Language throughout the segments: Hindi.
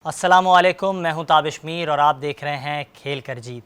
अस्सलामुअलैकुम, मैं हूं ताबिश मीर और आप देख रहे हैं खेल कर जीत।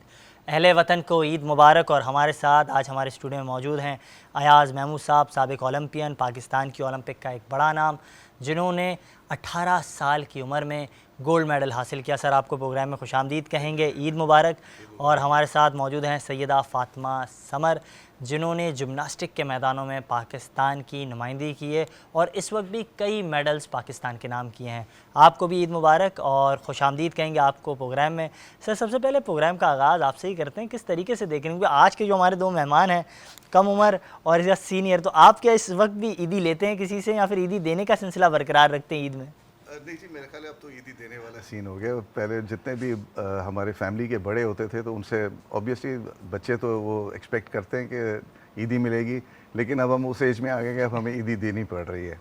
अहले वतन को ईद मुबारक। और हमारे साथ आज हमारे स्टूडियो में मौजूद हैं अयाज़ महमूद साहब, साबिक ओलंपियन, पाकिस्तान की ओलंपिक का एक बड़ा नाम, जिन्होंने 18 साल की उम्र में गोल्ड मेडल हासिल किया। सर, आपको प्रोग्राम में खुशामदीद कहेंगे, ईद मुबारक। और हमारे साथ मौजूद हैं सैयदा फ़ातिमा समर, जिन्होंने जिम्नास्टिक के मैदानों में पाकिस्तान की नुमाइंदगी की है और इस वक्त भी कई मेडल्स पाकिस्तान के नाम किए हैं। आपको भी ईद मुबारक और खुशामदीद कहेंगे आपको प्रोग्राम में। सर, सबसे पहले प्रोग्राम का आगाज़ आपसे ही करते हैं, किस तरीके से देख रहे हैं, क्योंकि आज के जो हमारे दो मेहमान हैं, कम उम्र और या सीनियर, तो आप क्या इस वक्त भी ईदी लेते हैं किसी से या फिर ईदी देने का सिलसिला बरकरार रखते हैं ईद में? नहीं जी, मेरे ख्याल है अब तो ईदी देने वाला सीन हो गया। पहले जितने भी हमारे फैमिली के बड़े होते थे तो उनसे ऑब्वियसली बच्चे तो वो एक्सपेक्ट करते हैं कि ईदी मिलेगी, लेकिन अब हम उस एज में आ गए कि अब हमें ईदी देनी पड़ रही है।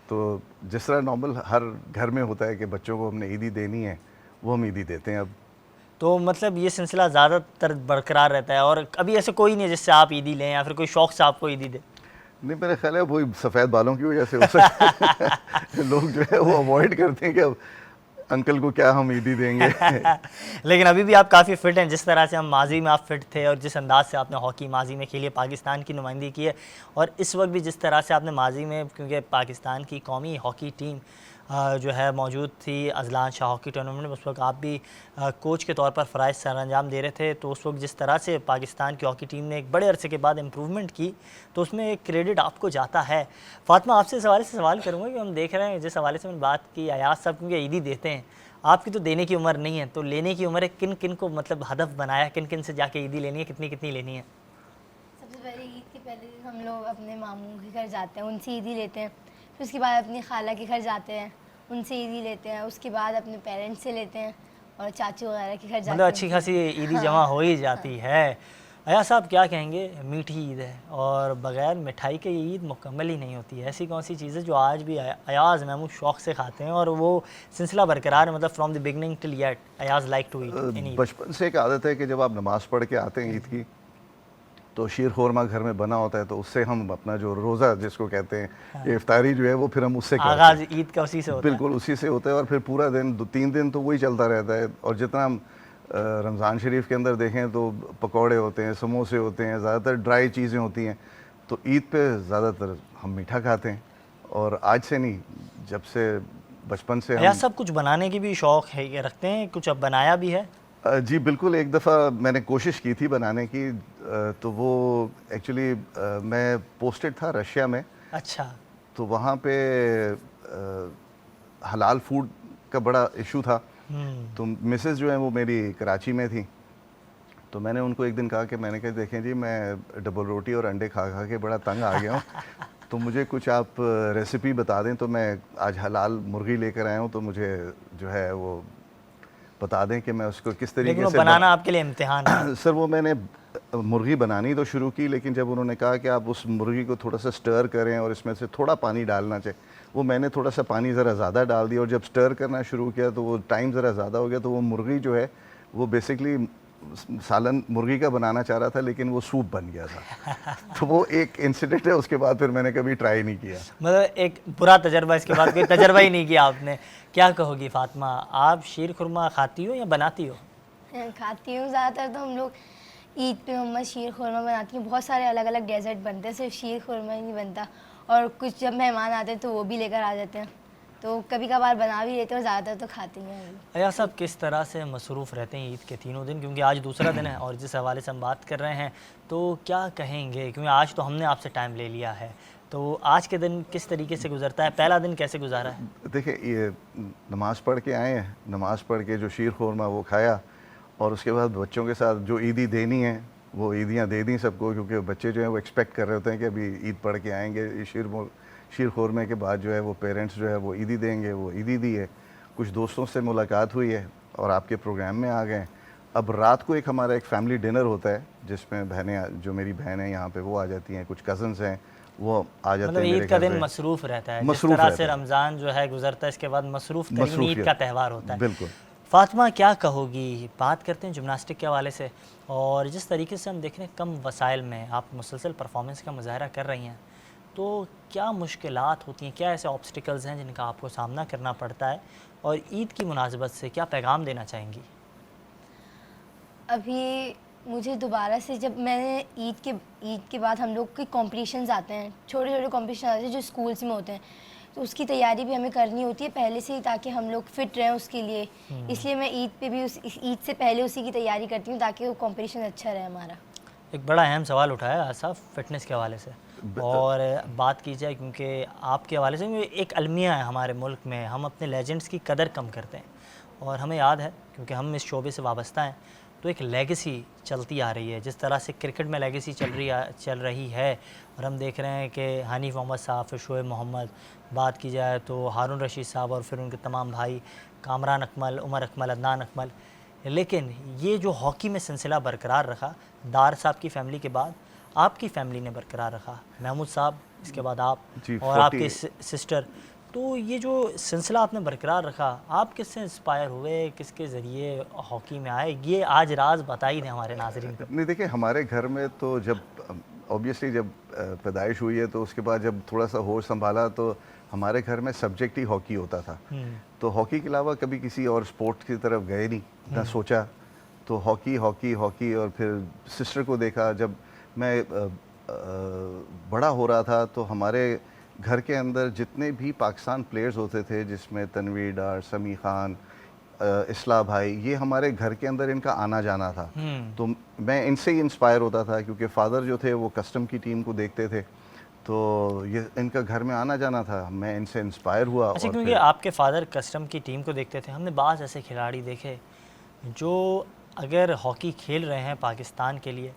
तो जिस तरह नॉर्मल हर घर में होता है कि बच्चों को हमने ईदी देनी है, वो हम ईदी देते हैं अब। तो मतलब ये सिलसिला ज़्यादातर बरकरार रहता है और अभी ऐसे कोई नहीं है जिससे आप ईदी लें या फिर कोई शौक़ से आपको ईदी दे? नहीं, मेरा ख्याल है वही सफ़ेद बालों की वजह से हो सकता है लोग जो है वो अवॉइड करते हैं कि अब अंकल को क्या हम ईदी देंगे। लेकिन अभी भी आप काफ़ी फ़िट हैं, जिस तरह से हम माजी में आप फ़िट थे और जिस अंदाज़ से आपने हॉकी माजी में खेली है, पाकिस्तान की नुमाइंदगी की है, और इस वक्त भी जिस तरह से आपने माजी में, क्योंकि पाकिस्तान की कौमी हॉकी टीम जो है मौजूद थी अजलान शाह हॉकी टूर्नामेंट में, उस वक्त आप भी कोच के तौर पर फ़राइज़ सर अंजाम दे रहे थे। तो उस वक्त जिस तरह से पाकिस्तान की हॉकी टीम ने एक बड़े अरसे के बाद इम्प्रूवमेंट की, तो उसमें एक क्रेडिट आपको जाता है। फ़ातिमा, आपसे इस हवाले से सवाल करूँगा कि हम देख रहे हैं, जिस हवाले से मैंने बात की, अयाज़ साहब क्योंकि ईदी देते हैं, आपकी तो देने की उम्र नहीं है, तो लेने की उम्र है। किन किन को मतलब हदफ बनाया, किन किन से जाके ईदी लेनी है, कितनी कितनी लेनी है? सबसे पहले ईद के पहले दिन हम लोग अपने मामू के घर जाते हैं, उनसे ईदी लेते हैं। फिर उसके बाद अपनी खाला के घर जाते हैं, उनसे ईदी लेते हैं। उसके बाद अपने पेरेंट्स से लेते हैं और चाचू वगैरह के घर जाते हैं। मतलब अच्छी खासी ईदी जमा हो ही जाती है। अयाज़ साहब, क्या कहेंगे? मीठी ईद है और बग़ैर मिठाई के ये ईद मुकम्मल ही नहीं होती है। ऐसी कौन सी चीज़ें जो आज भी अयाज़ महमूद शौक़ से खाते हैं और वो सिलसिला बरकरार है, मतलब from the beginning till yet Ayaz like to eat in Eid? बचपन से एक आदत है कि जब आप नमाज़ पढ़ के आते हैं ईद की, तो शीर खुरमा घर में बना होता है, तो उससे हम अपना जो रोज़ा जिसको कहते हैं, हाँ। ये इफ्तारी जो है वो फिर हम उससे करते आगाज़ हैं। ईद का उसी से होता है। बिल्कुल उसी से होता है और फिर पूरा दिन 3 दिन तो वही चलता रहता है। और जितना हम रमज़ान शरीफ के अंदर देखें तो पकौड़े होते हैं, समोसे होते हैं, ज़्यादातर ड्राई चीज़ें होती हैं। तो ईद पे ज़्यादातर हम मीठा खाते हैं, और आज से नहीं, जब से बचपन से अयाज़ हम साहब, कुछ बनाने की भी शौक़ है, ये रखते हैं, कुछ अब बनाया भी है? जी बिल्कुल, एक दफ़ा मैंने कोशिश की थी बनाने की। तो वो एक्चुअली मैं पोस्टेड था रशिया में, अच्छा। तो वहाँ पे हलाल फूड का बड़ा इशू था। तो मिसेज़ जो है वो मेरी कराची में थी, तो मैंने उनको एक दिन कहा कि मैंने कहा देखें जी, मैं डबल रोटी और अंडे खा खा के बड़ा तंग आ गया हूँ, तो मुझे कुछ आप रेसिपी बता दें। तो मैं आज हलाल मुर्गी लेकर आया हूँ, तो मुझे जो है वो बता दें कि मैं उसको किस लेकिन तरीके वो से बनाना आपके लिए इम्तिहान है। सर, वो मैंने मुर्गी बनानी तो शुरू की, लेकिन जब उन्होंने कहा कि आप उस मुर्गी को थोड़ा सा स्टर करें और इसमें से थोड़ा पानी डालना चाहिए, वो मैंने थोड़ा सा पानी ज़रा ज़्यादा डाल दिया, और जब स्टर करना शुरू किया तो वो टाइम ज़रा ज़्यादा हो गया। तो वो मुर्गी जो है वो बेसिकली सालन मुर्गी का बनाना चाह रहा था, लेकिन वो सूप बन गया था। तो वो एक इंसिडेंट है, उसके बाद फिर मैंने कभी ट्राई नहीं किया। मतलब एक बुरा तजर्बा, इसके बाद कोई तजर्बा ही नहीं किया आपने। क्या कहोगी फ़ातिमा, आप शीर खुरमा खाती हो या बनाती हो? खाती हूँ। ज़्यादातर तो हम लोग ईद पे मम्मा शीर खुरमा बनाती हैं। बहुत सारे अलग अलग डेज़र्ट बनते हैं, सिर्फ शीर खुरमा ही नहीं बनता। और कुछ जब मेहमान आते हैं तो वो भी लेकर आ जाते हैं, तो कभी कभार बना भी लेते हैं और ज़्यादातर तो खाते ही हैं। अयाज़ साहब, किस तरह से मसरूफ़ रहते हैं ईद के तीनों दिन, क्योंकि आज दूसरा दिन है और जिस हवाले से हम बात कर रहे हैं, तो क्या कहेंगे? क्योंकि आज तो हमने आपसे टाइम ले लिया है, तो आज के दिन किस तरीके से गुजरता है? पहला दिन कैसे गुजारा है? देखिए, ये नमाज़ पढ़ के आए हैं, नमाज़ पढ़ के जो शीर खुरमा वो खाया, और उसके बाद बच्चों के साथ जो ईदी देनी है वो ईदियाँ दे दी सबको, क्योंकि बच्चे जो हैं वो एक्सपेक्ट कर रहे होते हैं कि अभी ईद पढ़ के आएंगे, शीर खुरमे के बाद जो है वो पेरेंट्स जो है वो ईदी देंगे, वो ईदी दी है। कुछ दोस्तों से मुलाकात हुई है और आपके प्रोग्राम में आ गए। अब रात को एक हमारा एक फैमिली डिनर होता है, जिसमें बहनें, जो मेरी बहन है यहाँ पे, वो आ जाती हैं, कुछ कज़न्स हैं वो आ जाते मतलब हैं ईद का दिन मसरूफ़ रहता है, जिस तरह से रमज़ान जो है गुजरता है, इसके बाद मसरूफ़ तरीन ईद का त्यौहार होता है। बिल्कुल। फ़ातिमा, क्या कहोगी? बात करते हैं जिम्नास्टिक के हवाले से, और जिस तरीके से हम देख रहे हैं कम वसाइल में आप मुसलसल परफॉर्मेंस का मुज़ाहरा कर रही हैं, तो क्या मुश्किलात होती हैं, क्या ऐसे ऑब्स्टिकल्स हैं जिनका आपको सामना करना पड़ता है? और ईद की मुनासबत से क्या पैगाम देना चाहेंगी? अभी मुझे दोबारा से जब मैंने ईद के बाद हम लोग के कॉम्पिटिशन्स आते हैं, छोटे छोटे कॉम्पिटिशन आते हैं जो स्कूल्स में होते हैं, तो उसकी तैयारी भी हमें करनी होती है पहले से ही, ताकि हम लोग फिट रहें उसके लिए। इसलिए मैं ईद पे भी ईद से पहले उसी की तैयारी करती हूँ ताकि वो कॉम्पिटिशन अच्छा रहे हमारा। एक बड़ा अहम सवाल उठाया आसाफ फ़िटनेस के हवाले से, और बात की जाए क्योंकि आपके हवाले से एक अलमिया है हमारे मुल्क में, हम अपने लेजेंड्स की कदर कम करते हैं। और हमें याद है क्योंकि हम इस शोबे से वाबस्ता हैं, तो एक लेगेसी चलती आ रही है। जिस तरह से क्रिकेट में लेगेसी चल रही है, और हम देख रहे हैं कि हनीफ मोहम्मद साहब, फिर शोएब मोहम्मद, बात की जाए तो हारून रशीद साहब, और फिर उनके तमाम भाई कामरान अकमल, उमर अकमल, अदनान अकमल। लेकिन ये जो हॉकी में सिलसिला बरकरार रखा, दार साहब की फ़ैमिली के बाद आपकी फ़ैमिली ने बरकरार रखा, महमूद साहब, इसके बाद आप और आपकी सिस्टर। तो ये जो सिलसिला आपने बरकरार रखा, आप किससे इंस्पायर हुए, किसके ज़रिए हॉकी में आए, ये आज राज बताई दें हमारे नाज़रीन को। नहीं, देखिए हमारे घर में तो जब ऑब्वियसली जब पैदाइश हुई है, तो उसके बाद जब थोड़ा सा होश संभाला तो हमारे घर में सब्जेक्ट ही हॉकी होता था। तो हॉकी के अलावा कभी किसी और स्पोर्ट की तरफ गए नहीं, ना सोचा। तो हॉकी हॉकी हॉकी, और फिर सिस्टर को देखा। जब मैं बड़ा हो रहा था तो हमारे घर के अंदर जितने भी पाकिस्तान प्लेयर्स होते थे, जिसमें तनवीर डार, समी खान, इस्लाह भाई, ये हमारे घर के अंदर इनका आना जाना था। तो मैं इनसे ही इंस्पायर होता था, क्योंकि फ़ादर जो थे वो कस्टम की टीम को देखते थे, तो ये इनका घर में आना जाना था, मैं इनसे इंस्पायर हुआ। अच्छा, और क्योंकि आपके फ़ादर कस्टम की टीम को देखते थे, हमने बाज़ ऐसे खिलाड़ी देखे जो अगर हॉकी खेल रहे हैं पाकिस्तान के लिए,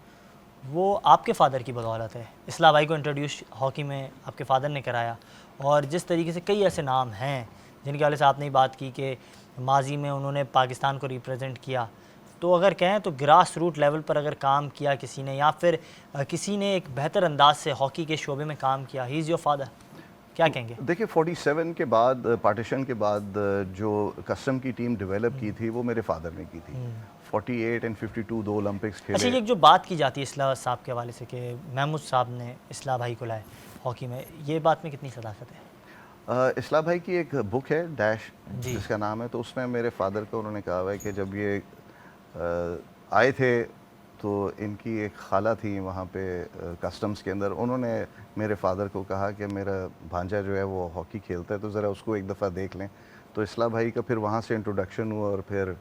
वो आपके फ़ादर की बदौलत है। इस्लाह भाई को इंट्रोड्यूस हॉकी में आपके फ़ादर ने कराया, और जिस तरीके से कई ऐसे नाम हैं जिनके वाले से आपने बात की कि माजी में उन्होंने पाकिस्तान को रिप्रेजेंट किया। तो अगर कहें तो ग्रास रूट लेवल पर अगर काम किया किसी ने, या फिर किसी ने एक बेहतर अंदाज से हॉकी के शोबे में काम किया, ही इज़ योर फादर, क्या कहेंगे? देखिए 47 के बाद, पार्टीशन के बाद जो कस्टम की टीम डेवलप की थी वो मेरे फादर ने की थी। 48 एंड 52 दो ओलंपिक्स खेले। अच्छा, ये जो बात की जाती है इस्लाह साहब के हवाले से कि महमूद साहब ने इस्लाह भाई को लाए हॉकी में, ये बात में कितनी सदाकत है? इस्लाह भाई की एक बुक है डैश, जिसका नाम है, तो उसमें मेरे फादर को उन्होंने कहा हुआ है कि जब ये आए थे तो इनकी एक खाला थी वहाँ पे कस्टम्स के अंदर, उन्होंने मेरे फादर को कहा कि मेरा भांजा जो है वो हॉकी खेलता है, तो ज़रा उसको एक दफ़ा देख लें। तो इस्लाह भाई का फिर वहाँ से इंट्रोडक्शन हुआ, और फिर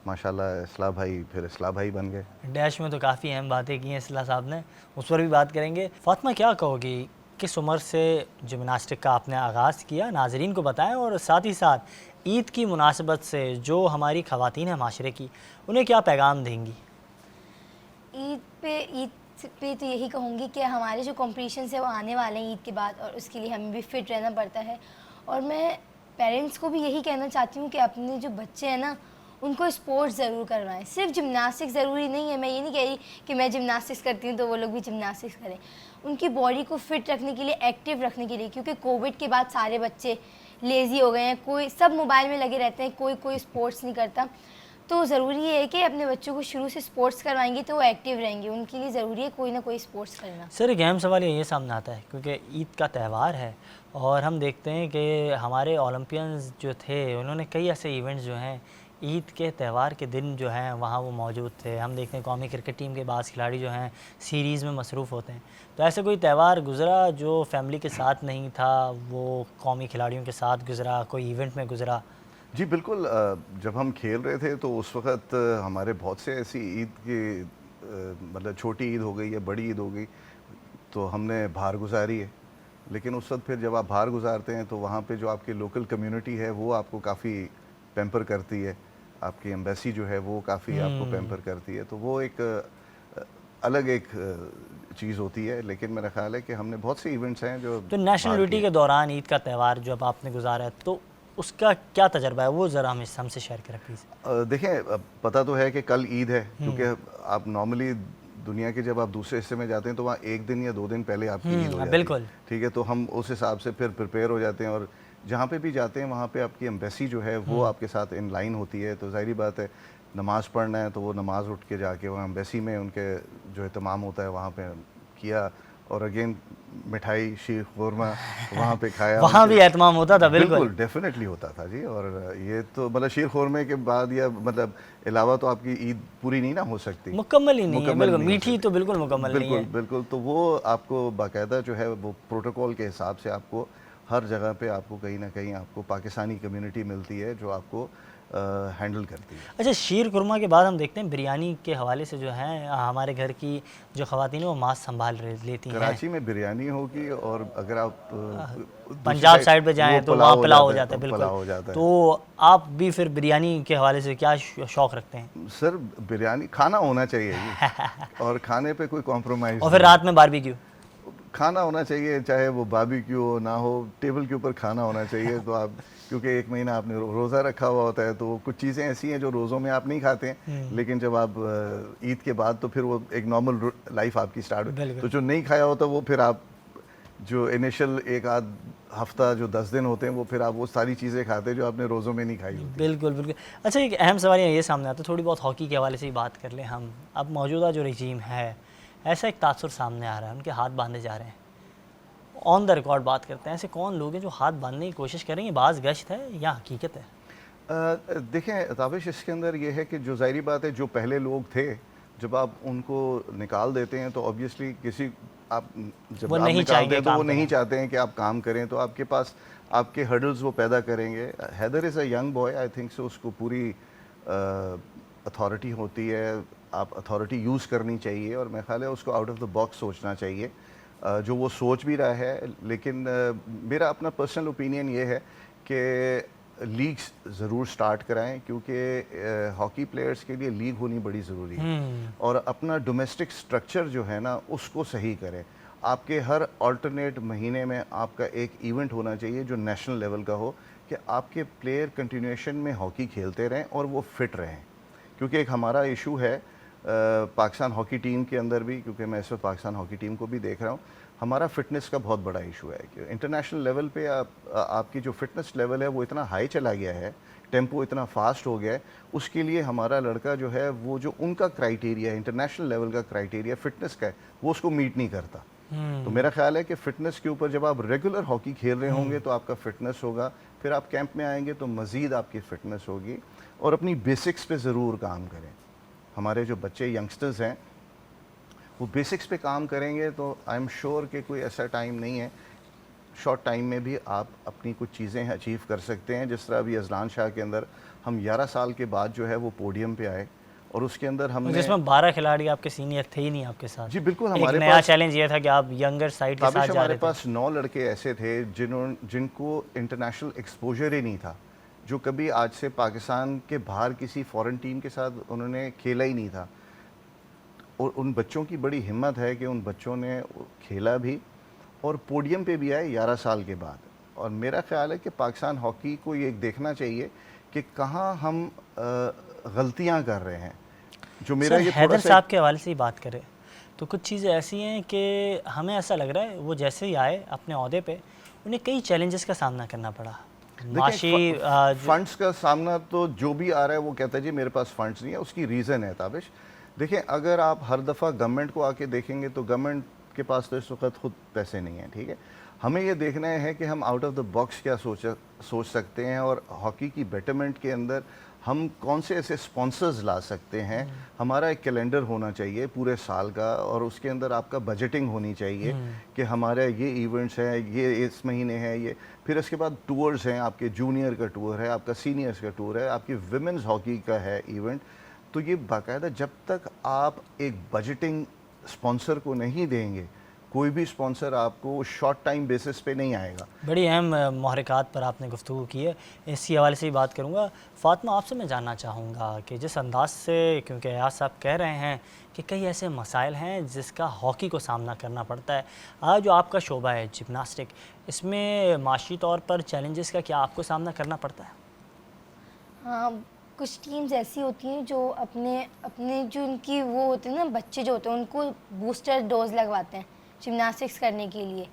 माशाल्लाह इस्लाह भाई फिर इस्लाह भाई बन गए। डैश में तो काफ़ी अहम बातें की हैं इस्लाह साहब ने, उस पर भी बात करेंगे। फ़ातिमा, क्या कहोगी, किस उम्र से जिमनास्टिक का आपने आगाज़ किया, नाजरीन को बताएं, और साथ ही साथ ईद की मुनासबत से जो हमारी ख़वातीन हैं माशरे की, उन्हें क्या पैगाम देंगी? ईद पे तो यही कहूँगी कि हमारे जो कॉम्पिटिशन्स है वो आने वाले हैं ईद के बाद, और उसके लिए हमें भी फिट रहना पड़ता है। और मैं पेरेंट्स को भी यही कहना चाहती हूँ कि अपने जो बच्चे हैं ना, उनको स्पोर्ट्स ज़रूर करवाएं। सिर्फ जिमनास्टिक्स ज़रूरी नहीं है, मैं ये नहीं कह रही कि मैं जिमनास्टिक्स करती हूँ तो वो लोग भी जिमनास्टिक्स करें। उनकी बॉडी को फिट रखने के लिए, एक्टिव रखने के लिए, क्योंकि कोविड के बाद सारे बच्चे लेज़ी हो गए हैं, कोई सब मोबाइल में लगे रहते हैं, कोई स्पोर्ट्स नहीं करता। तो ज़रूरी है कि अपने बच्चों को शुरू से स्पोर्ट्स करवाएंगे तो वो एक्टिव रहेंगे, उनके लिए ज़रूरी है कोई ना कोई स्पोर्ट्स करना। सर, एक अहम सवाल ये सामने आता है क्योंकि ईद का त्यौहार है, और हम देखते हैं कि हमारे ओलंपियंस जो थे उन्होंने कई ऐसे इवेंट्स जो हैं ईद के त्यौहार के दिन जो हैं वहाँ वो मौजूद थे। हम देखते हैं कौमी क्रिकेट टीम के बाज़ खिलाड़ी जो हैं सीरीज़ में मसरूफ़ होते हैं, तो ऐसे कोई त्यौहार गुज़रा जो फैमिली के साथ नहीं था, वो कौमी खिलाड़ियों के साथ गुज़रा, कोई इवेंट में गुज़रा? जी बिल्कुल, जब हम खेल रहे थे तो उस वक़्त हमारे बहुत से ऐसी ईद की, मतलब छोटी ईद हो गई या बड़ी ईद हो गई, तो हमने बाहर गुजारी है। लेकिन उस वक्त फिर जब आप बाहर गुजारते हैं तो वहाँ पे जो आपकी लोकल कम्युनिटी है वो आपको काफ़ी पैम्पर करती है, आपकी एम्बेसी जो है वो काफ़ी आपको पैम्पर करती है, तो वो एक अलग एक चीज़ होती है। लेकिन मेरा ख्याल है कि हमने बहुत से इवेंट्स हैं जो तो नेशनल ड्यूटी के दौरान ईद का त्यौहार जो अब आपने गुजारा है, तो उसका क्या तजर्बा है, वो ज़रा हमसे शेयर करें प्लीज़। देखें, पता तो है कि कल ईद है, क्योंकि आप नॉर्मली दुनिया के जब आप दूसरे हिस्से में जाते हैं तो वहाँ एक दिन या 2 दिन पहले आपकी ईद हो जाती है। बिल्कुल, ठीक है, तो हम उस हिसाब से फिर प्रिपेयर हो जाते हैं, और जहाँ पे भी जाते हैं वहाँ पे आपकी एम्बेसी जो है वो आपके साथ इन लाइन होती है। तो ज़ाहिरी बात है, नमाज़ पढ़ना है तो वो नमाज़ उठ के जाके वहाँ एम्बेसी में उनके जो एहतमाम होता है वहाँ पे किया, और अगेन मिठाई शीर खुरमा वहाँ पे खाया। वहाँ भी एहतमाम होता था, बिल्कुल डेफिनेटली होता था जी। और ये तो मतलब शीर खुरमे के बाद या मतलब अलावा तो आपकी ईद पूरी नहीं ना हो सकती, मुकम्मल ही नहीं है, मुकम्मल बिल्कुल नहीं हो मीठी सकती। तो बिल्कुल मुकम्मल नहीं बिल्कुल है। बिल्कुल। तो वो आपको बाकायदा जो है वो प्रोटोकॉल के हिसाब से आपको हर जगह पे आपको कहीं ना कहीं आपको पाकिस्तानी कम्युनिटी मिलती है जो आपको हैंडल करती है। अच्छा, शीर कुरमा के बाद हम देखते हैं बिरयानी के हवाले से जो है हमारे घर की जो ख़वातीन हैं वो मांस संभाल लेती हैं। कराची में बिरयानी होगी, और अगर आप दूसरी पंजाब साइड पे जाएं वो तो वहाँ पुलाव हो जाता जाता है, बिल्कुल। पुलाव हो जाता है। तो आप भी फिर बिरयानी के हवाले से क्या शौक़ रखते हैं? सर बिरयानी खाना होना चाहिए जी और खाने पे कोई कॉम्प्रोमाइज़ और फिर रात में बारबेक्यू? खाना होना चाहिए, चाहे वो बारबेक्यू हो ना हो, टेबल के ऊपर खाना होना चाहिए। तो आप क्योंकि एक महीना आपने रोज़ा रखा हुआ होता है, तो कुछ चीज़ें ऐसी हैं जो रोज़ों में आप नहीं खाते हैं, लेकिन जब आप ईद के बाद तो फिर वो एक नॉर्मल लाइफ आपकी स्टार्ट हो। तो जो नहीं खाया होता वो फिर आप जो इनिशियल एक आध हफ्ता जो 10 दिन होते हैं वो फिर आप वो सारी चीज़ें खाते हैं जो आपने रोज़ों में नहीं खाई होती। बिल्कुल बिल्कुल। अच्छा, एक अहम सवाल ये सामने आता है, थोड़ी बहुत हॉकी के हवाले से ही बात कर लें हम। अब मौजूदा जो रजीम है, ऐसा एक तासुर सामने आ रहा है, उनके हाथ बांधे जा रहे हैं। ऑन द रिकॉर्ड बात करते हैं, ऐसे कौन लोग हैं जो हाथ बांधने की कोशिश करेंगे? बाज़ गश्त है या हकीकत है? देखें ताबिश, इसके अंदर ये है कि जो ज़ाहिरी बात है, जो पहले लोग थे जब आप उनको निकाल देते हैं तो ऑब्वियसली किसी आप जब वो आप नहीं निकालते हैं तो वो काम नहीं करें। चाहते हैं कि आप काम करें, तो आपके पास आपके हर्डल्स वो पैदा करेंगे। Haider is a young boy, I think so, उसको पूरी अथॉरिटी होती है, आप अथॉरिटी यूज़ करनी चाहिए, और मेरा ख्याल है उसको आउट ऑफ द बॉक्स सोचना चाहिए, जो वो सोच भी रहा है। लेकिन मेरा अपना पर्सनल ओपिनियन ये है कि लीग्स ज़रूर स्टार्ट कराएं, क्योंकि हॉकी प्लेयर्स के लिए लीग होनी बड़ी ज़रूरी है, और अपना डोमेस्टिक स्ट्रक्चर जो है ना उसको सही करें। आपके हर अल्टरनेट महीने में आपका एक इवेंट होना चाहिए जो नेशनल लेवल का हो, कि आपके प्लेयर कंटिन्यूएशन में हॉकी खेलते रहें और वो फिट रहें। क्योंकि एक हमारा इशू है पाकिस्तान हॉकी टीम के अंदर भी, क्योंकि मैं इस वक्त पाकिस्तान हॉकी टीम को भी देख रहा हूँ, हमारा फिटनेस का बहुत बड़ा इशू है कि इंटरनेशनल लेवल पे आपकी जो फिटनेस लेवल है वो इतना हाई चला गया है, टेम्पो इतना फास्ट हो गया है, उसके लिए हमारा लड़का जो है वो जो उनका क्राइटेरिया है, इंटरनेशनल लेवल का क्राइटेरिया फिटनेस का है, वो उसको मीट नहीं करता। तो मेरा ख्याल है कि फ़िटनेस के ऊपर जब आप रेगुलर हॉकी खेल रहे होंगे तो आपका फ़िटनेस होगा, फिर आप कैंप में आएंगे तो मज़ीद आपकी फ़िटनेस होगी, और अपनी बेसिक्स पे ज़रूर काम करें। हमारे जो बच्चे यंगस्टर्स हैं वो बेसिक्स पे काम करेंगे तो आई एम श्योर कि कोई ऐसा टाइम नहीं है, शॉर्ट टाइम में भी आप अपनी कुछ चीज़ें अचीव कर सकते हैं। जिस तरह अभी अजलान शाह के अंदर हम 11 साल के बाद जो है वो पोडियम पे आए, और उसके अंदर हमने जिसमें 12 खिलाड़ी आपके सीनियर थे ही नहीं आपके साथ। जी बिल्कुल, एक हमारे नया पास चैलेंज ये था कि आप यंगर साइड के साथ जा हमारे रहे थे। पास 9 लड़के ऐसे थे जिनको इंटरनेशनल एक्सपोजर ही नहीं था, जो कभी आज से पाकिस्तान के बाहर किसी फॉरेन टीम के साथ उन्होंने खेला ही नहीं था। और उन बच्चों की बड़ी हिम्मत है कि उन बच्चों ने खेला भी और पोडियम पे भी आए 11 साल के बाद। और मेरा ख्याल है कि पाकिस्तान हॉकी को ये देखना चाहिए कि कहाँ हम गलतियाँ कर रहे हैं। जो मेरा ये हैदर साहब के हवाले से ही बात करें तो कुछ चीज़ें ऐसी हैं कि हमें ऐसा लग रहा है वो जैसे ही आए अपने ओहदे पे उन्हें कई चैलेंजेस का सामना करना पड़ा। माशी फंड्स का सामना तो जो भी आ रहा है वो कहता है जी मेरे पास फंड्स नहीं है, उसकी रीज़न है ताबिश। देखें, अगर आप हर दफ़ा गवर्नमेंट को आके देखेंगे तो गवर्नमेंट के पास तो इस वक्त खुद पैसे नहीं हैं, ठीक है। हमें ये देखना है कि हम आउट ऑफ द बॉक्स क्या सोच सकते हैं, और हॉकी की बेटरमेंट के अंदर हम कौन से ऐसे स्पॉन्सर्स ला सकते हैं। हमारा एक कैलेंडर होना चाहिए पूरे साल का, और उसके अंदर आपका बजटिंग होनी चाहिए कि हमारे ये इवेंट्स हैं, ये इस महीने हैं, ये फिर इसके बाद टूर्स हैं, आपके जूनियर का टूर है, आपका सीनियर्स का टूर है, आपकी विमेंस हॉकी का है इवेंट। तो ये बाकायदा जब तक आप एक बजटिंग स्पॉन्सर को नहीं देंगे, कोई भी स्पॉन्सर आपको शॉर्ट टाइम बेसिस पे नहीं आएगा। बड़ी अहम महरक़ात पर आपने गुफ्तगू की है, इसी हवाले से ही बात करूँगा। फ़ातिमा, आपसे मैं जानना चाहूँगा कि जिस अंदाज से, क्योंकि अयाज साहब कह रहे हैं कि कई ऐसे मसाइल हैं जिसका हॉकी को सामना करना पड़ता है, आज जो आपका शोबा है जिम्नास्टिक, इसमें माशी तौर पर चैलेंजेस का क्या आपको सामना करना पड़ता है? हाँ, कुछ टीम्स ऐसी होती हैं जो अपने अपने जो उनकी वो होते हैं ना, बच्चे जो होते हैं उनको बूस्टर डोज लगवाते हैं जिम्नास्टिक्स करने के लिए।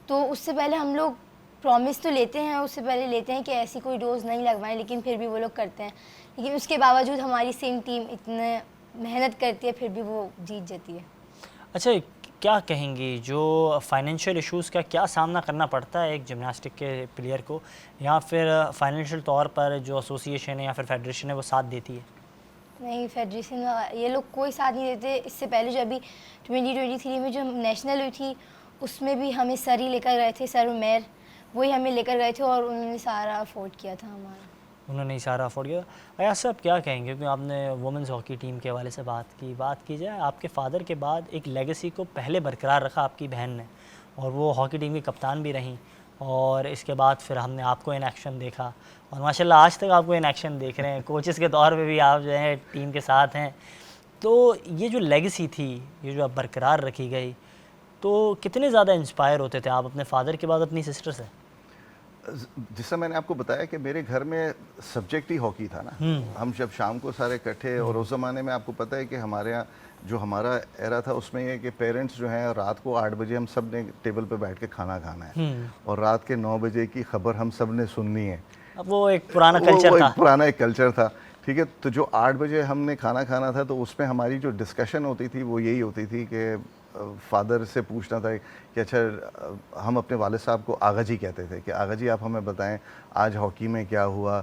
तो उससे पहले हम लोग प्रॉमिस तो लेते हैं, उससे पहले लेते हैं कि ऐसी कोई डोज नहीं लगवाएं, लेकिन फिर भी वो लोग करते हैं। लेकिन उसके बावजूद हमारी सेम टीम इतने मेहनत करती है, फिर भी वो जीत जाती है। अच्छा, क्या कहेंगी जो फाइनेंशियल इश्यूज़ का क्या सामना करना पड़ता है एक जिम्नास्टिक के प्लेयर को, या फिर फाइनेंशियल तौर पर जो एसोसिएशन है या फिर फेडरेशन है वो साथ देती है? नहीं, फेडरेशन ये लोग कोई साथ नहीं देते। इससे पहले जो अभी 2023 में जो नेशनल हुई थी उसमें भी हमें सर ही लेकर गए थे, सर मेयर वही हमें लेकर गए थे और उन्होंने सारा अफोर्ड किया था हमारा। उन्होंने ही सारा अफोर्ड किया। अयाज साहब क्या कहेंगे, क्योंकि आपने वुमेंस हॉकी टीम के हवाले से बात की जाए, आपके फ़ादर के बाद एक लेगेसी को पहले बरकरार रखा आपकी बहन ने, और वो हॉकी टीम की कप्तान भी रहीं, और इसके बाद फिर हमने आपको इन एक्शन देखा और माशाल्लाह आज तक आपको इन एक्शन देख रहे हैं, कोचेस के तौर पे भी आप जो है टीम के साथ हैं। तो ये जो लेगेसी थी, ये जो अब बरकरार रखी गई, तो कितने ज़्यादा इंस्पायर होते थे आप अपने फ़ादर के बाद अपनी सिस्टर से? जिससे मैंने आपको बताया कि मेरे घर में सब्जेक्ट ही हॉकी था ना। हम जब शाम को सारे इकट्ठे, और उस ज़माने में आपको पता है कि हमारे यहाँ जो हमारा एरा था उसमें ये कि पेरेंट्स जो हैं रात को 8 बजे हम सब ने टेबल पे बैठ के खाना खाना है, और रात के 9 बजे की खबर हम सब ने सुननी है। अब वो एक पुराना कल्चर वो था। एक पुराना एक कल्चर था, ठीक है। तो जो 8 बजे हमने खाना खाना था, तो उसमें हमारी जो डिस्कशन होती थी वो यही होती थी कि फादर से पूछना था कि अच्छा, हम अपने वालिद साहब को आगा जी कहते थे कि आगा जी आप हमें बताएं आज हॉकी में क्या हुआ।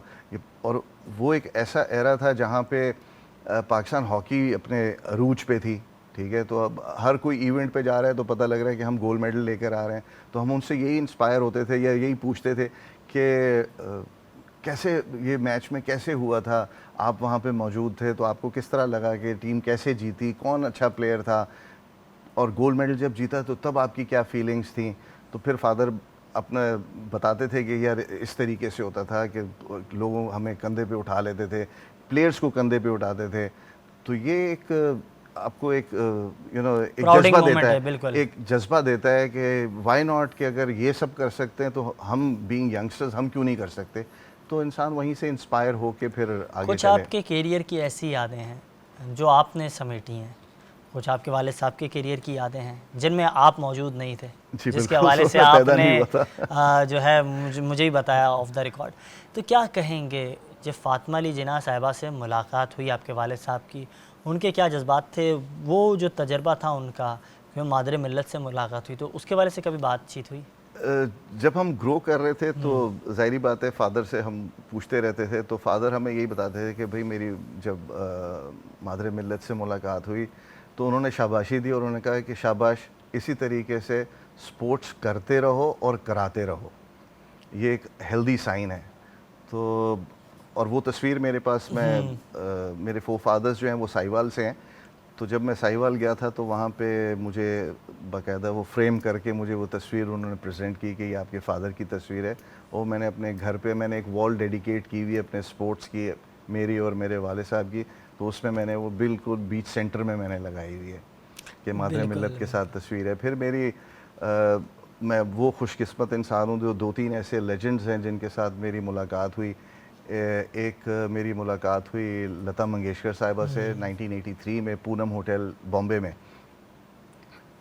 और वो एक ऐसा एरा था जहाँ पे पाकिस्तान हॉकी अपने अरूज पे थी, ठीक है। तो अब हर कोई इवेंट पे जा रहा है तो पता लग रहा है कि हम गोल्ड मेडल लेकर आ रहे हैं, तो हम उनसे यही इंस्पायर होते थे या यही पूछते थे कि कैसे ये मैच में कैसे हुआ था, आप वहाँ पे मौजूद थे तो आपको किस तरह लगा कि टीम कैसे जीती, कौन अच्छा प्लेयर था, और गोल्ड मेडल जब जीता तो तब आपकी क्या फीलिंग्स थी। तो फिर फादर अपना बताते थे कि यार इस तरीके से होता था कि लोगों हमें कंधे पे उठा लेते थे, प्लेयर्स को कंधे पे उठाते थे। तो ये एक आपको एक एक Prouding जज्बा moment देता है, है, बिल्कुल। एक जज्बा देता है कि वाई नॉट, कि अगर ये सब कर सकते हैं तो हम बीइंग यंगस्टर्स हम क्यों नहीं कर सकते। तो इंसान वहीं से इंस्पायर होके फिर आगे कुछ चले। आपके करियर की ऐसी यादें हैं जो आपने समेटी हैं, कुछ आपके वालिद साहब के करियर की यादें हैं जिनमें आप मौजूद नहीं थे, जी, जिसके बिल्कुल, हवाले उस से वक्त मैं पैदा आपने नहीं हुआ था। जो है मुझे ही बताया ऑफ द रिकॉर्ड। तो क्या कहेंगे, जब फातिमा अली जिन्ना साहिबा से मुलाकात हुई आपके वालिद साहब की, उनके क्या जज्बात थे, वो जो तजर्बा था उनका, क्यों मादरे मिल्लत से मुलाकात हुई, तो उसके बारे से कभी बातचीत हुई? जब हम ग्रो कर रहे थे तो ज़ाहिरी बात है फादर से हम पूछते रहते थे, तो फादर हमें यही बताते थे कि भाई मेरी जब मादरे मिल्लत से मुलाकात हुई तो उन्होंने शाबाशी दी और उन्होंने कहा कि शाबाश, इसी तरीके से स्पोर्ट्स करते रहो और कराते रहो, ये एक हेल्दी साइन है। तो और वो तस्वीर मेरे पास, मैं मेरे फोर फादर्स जो हैं वो साहिवाल से हैं, तो जब मैं साहिवाल गया था तो वहाँ पे मुझे बाकायदा वो फ्रेम करके मुझे वो तस्वीर उन्होंने प्रेजेंट की कि ये आपके फ़ादर की तस्वीर है। और मैंने अपने घर पे मैंने एक वॉल डेडिकेट की हुई है अपने स्पोर्ट्स की, मेरी और मेरे वाले साहब की, तो उसमें मैंने वो बिल्कुल बीच सेंटर में मैंने लगाई हुई है कि मादरे मिल्लत के साथ तस्वीर है। फिर मेरी मैं वो खुशकिस्मत इंसान हूँ जो 2-3 ऐसे लेजेंड्स हैं जिनके साथ मेरी मुलाकात हुई। एक मेरी मुलाकात हुई लता मंगेशकर साहिबा से 1983 में पूनम होटल बॉम्बे में।